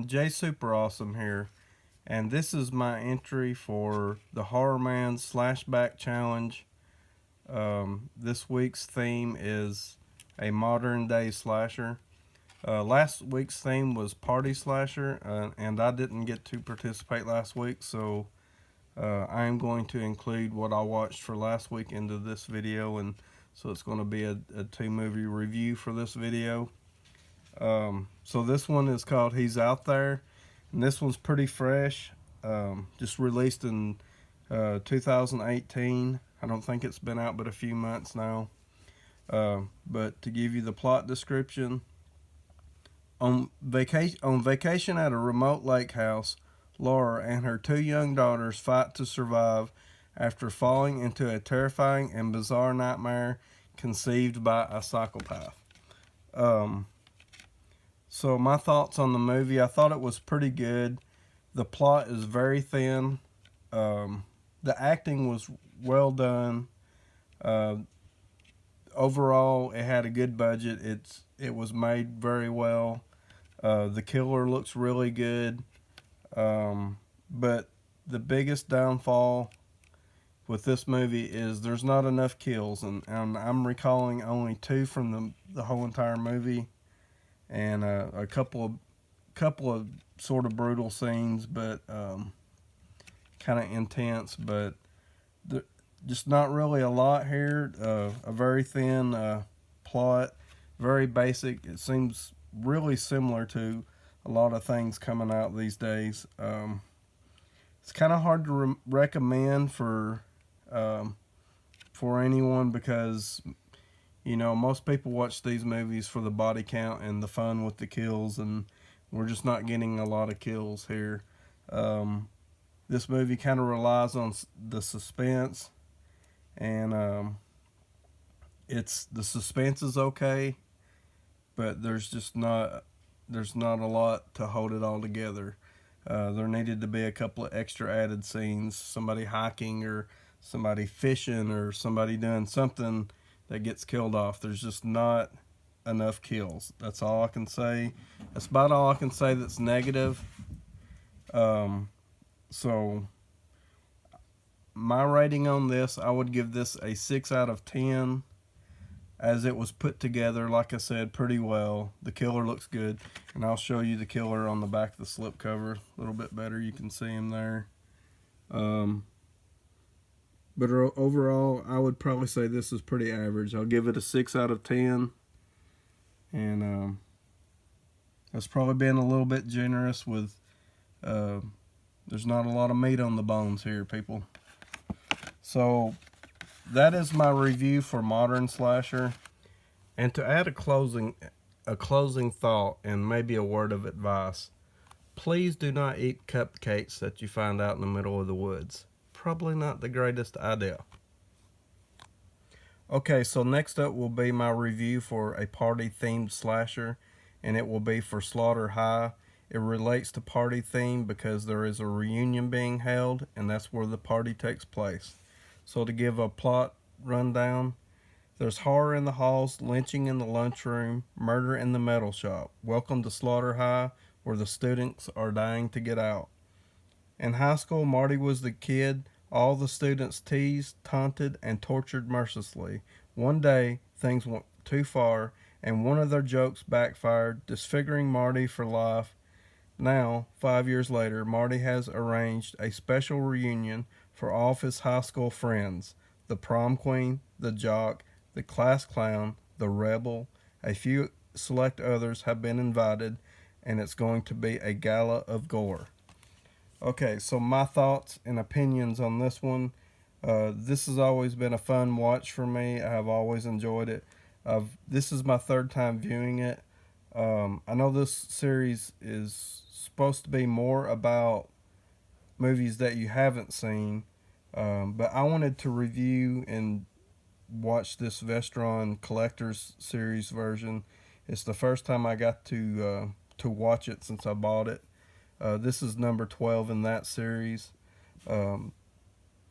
everyone, Jay Super Awesome here, and this is my entry for the HORRORman Slashback Challenge. This week's theme is a modern day slasher. Last week's theme was Party Slasher, and I didn't get to participate last week, so I am going to include what I watched for last week into this video, and so it's going to be a two movie review for this video. So this one is called He's Out There, and this one's pretty fresh, just released in 2018. I don't think it's been out but a few months now. But to give you the plot description, on vacation at a remote lake house, Laura and her two young daughters fight to survive after falling into a terrifying and bizarre nightmare conceived by a psychopath. So my thoughts on the movie, I thought it was pretty good. The plot is very thin. The acting was well done. Overall, it had a good budget. It was made very well. The killer looks really good. But the biggest downfall with this movie is there's not enough kills, and I'm recalling only two from the whole entire movie, and a couple of sort of brutal scenes, but kind of intense, but just not really a lot here. A very thin plot, very basic. It seems really similar to a lot of things coming out these days. It's kind of hard to recommend for anyone because, you know, most people watch these movies for the body count and the fun with the kills, and we're just not getting a lot of kills here. This movie kind of relies on the suspense, and the suspense is okay, but there's not a lot to hold it all together. There needed to be a couple of extra added scenes, somebody hiking or somebody fishing or somebody doing something that gets killed off. There's just not enough kills. That's all I can say. That's about all I can say that's negative. So my rating on this, I would give this a 6 out of 10, as it was put together, like I said, pretty well. The killer looks good, and I'll show you the killer on the back of the slipcover a little bit better. You can see him there. But overall, I would probably say this is pretty average. I'll give it a 6 out of 10. And that's probably being a little bit generous with, there's not a lot of meat on the bones here, people. So that is my review for Modern Slasher. And to add a closing thought and maybe a word of advice, please do not eat cupcakes that you find out in the middle of the woods. Probably not the greatest idea. Okay, so next up will be my review for a party-themed slasher, and it will be for Slaughter High. It relates to party theme because there is a reunion being held, and that's where the party takes place. So to give a plot rundown, there's horror in the halls, lynching in the lunchroom, murder in the metal shop. Welcome to Slaughter High, where the students are dying to get out. In high school, Marty was the kid all the students teased, taunted, and tortured mercilessly. One day, things went too far, and one of their jokes backfired, disfiguring Marty for life. Now, 5 years later, Marty has arranged a special reunion for all of his high school friends: the prom queen, the jock, the class clown, the rebel. A few select others have been invited, and it's going to be a gala of gore. Okay, so my thoughts and opinions on this one. This has always been a fun watch for me. I have always enjoyed it. This is my third time viewing it. I know this series is supposed to be more about movies that you haven't seen, but I wanted to review and watch this Vestron Collector's Series version. It's the first time I got to watch it since I bought it. This is number 12 in that series.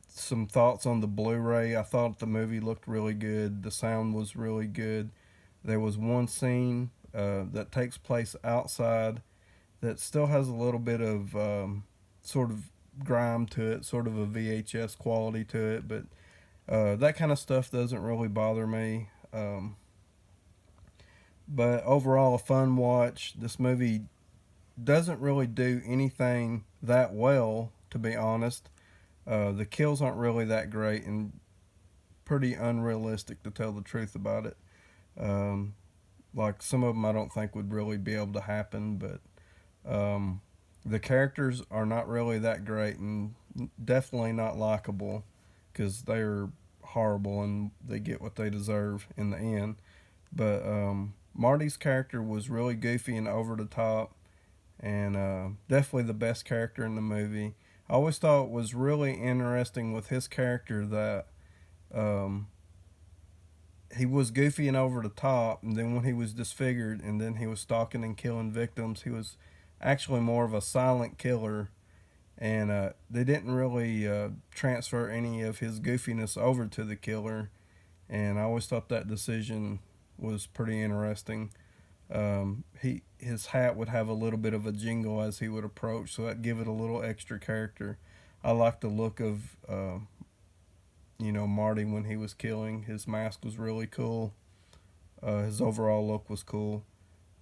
Some thoughts on the Blu-ray. I thought the movie looked really good. The sound was really good. There was one scene that takes place outside that still has a little bit of sort of grime to it, sort of a VHS quality to it, but that kind of stuff doesn't really bother me. But overall, a fun watch. This movie doesn't really do anything that well, to be honest. The kills aren't really that great and pretty unrealistic, to tell the truth about it. Um, like some of them, I don't think would really be able to happen, but the characters are not really that great and definitely not likable because they're horrible and they get what they deserve in the end. But Marty's character was really goofy and over the top, and definitely the best character in the movie. I always thought it was really interesting with his character that um, he was goofy and over the top, and then when he was disfigured and then he was stalking and killing victims, he was actually more of a silent killer. And they didn't really transfer any of his goofiness over to the killer. And I always thought that decision was pretty interesting. His hat would have a little bit of a jingle as he would approach, so that'd give it a little extra character. I like the look of Marty when he was killing. His mask was really cool. His overall look was cool.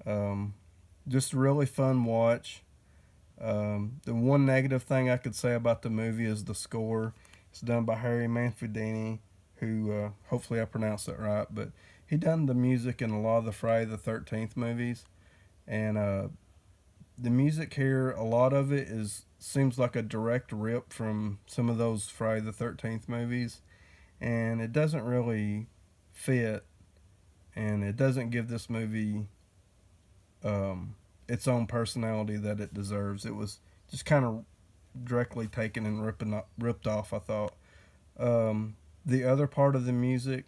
Um, just a really fun watch. The one negative thing I could say about the movie is the score. It's done by Harry Manfredini, who hopefully I pronounced that right, but he done the music in a lot of the Friday the 13th movies, and the music here, a lot of it seems like a direct rip from some of those Friday the 13th movies, and it doesn't really fit, and it doesn't give this movie its own personality that it deserves. It was just kind of directly taken and ripped off, I thought. The other part of the music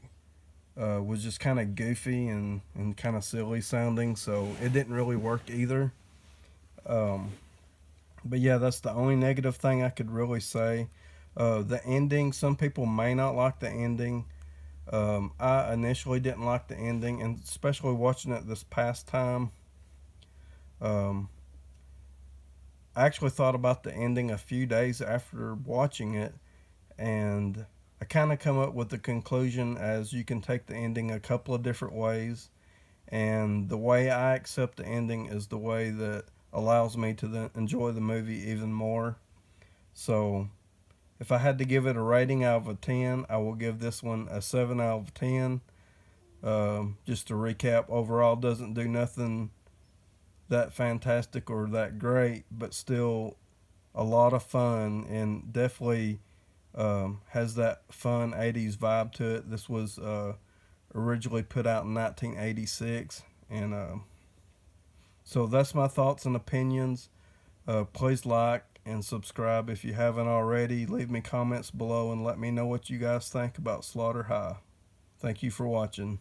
was just kind of goofy and kind of silly sounding, so it didn't really work either. Um, but yeah, that's the only negative thing I could really say. The ending, some people may not like the ending. I initially didn't like the ending, and especially watching it this past time. Um, I actually thought about the ending a few days after watching it, and I kind of come up with the conclusion as you can take the ending a couple of different ways, and the way I accept the ending is the way that allows me to enjoy the movie even more. So, if I had to give it a rating out of a 10, I will give this one a 7 out of 10. Just to recap, overall doesn't do nothing that fantastic or that great, but still a lot of fun and definitely has that fun 80s vibe to it. This was originally put out in 1986, and so that's my thoughts and opinions. Please like and subscribe if you haven't already. Leave me comments below and let me know what you guys think about Slaughter High. Thank you for watching.